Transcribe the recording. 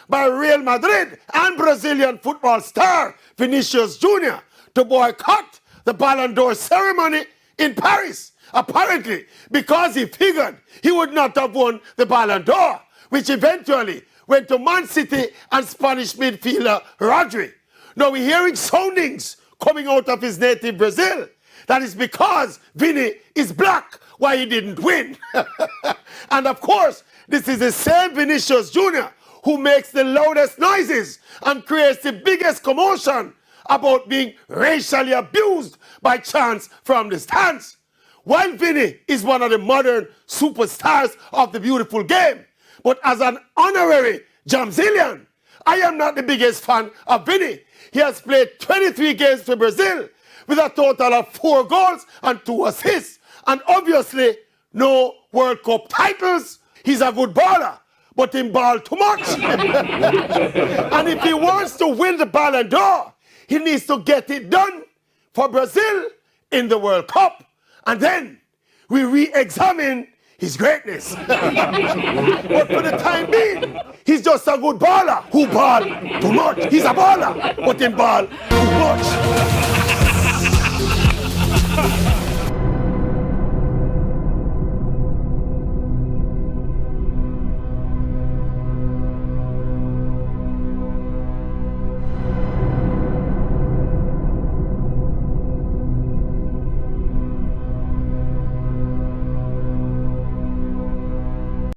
by Real Madrid and Brazilian football star Vinicius Jr. to boycott the Ballon d'Or ceremony in Paris, apparently because he figured he would not have won the Ballon d'Or, which eventually went to Man City and Spanish midfielder Rodri. Now we're hearing soundings coming out of his native Brazil that is because Vini is black, why he didn't win. And of course, this is the same Vinicius Jr. who makes the loudest noises and creates the biggest commotion about being racially abused by chants from the stands. While Vini is one of the modern superstars of the beautiful game, but as an honorary Jamzilian, I am not the biggest fan of Vini. He has played 23 games for Brazil with a total of 4 goals and 2 assists, and obviously no World Cup titles. He's a good baller, but he ball too much. And if he wants to win the Ballon d'Or, he needs to get it done for Brazil in the World Cup. And then we re-examine his greatness. But for the time being, he's just a good baller who ball too much. He's a baller, but he ball too much.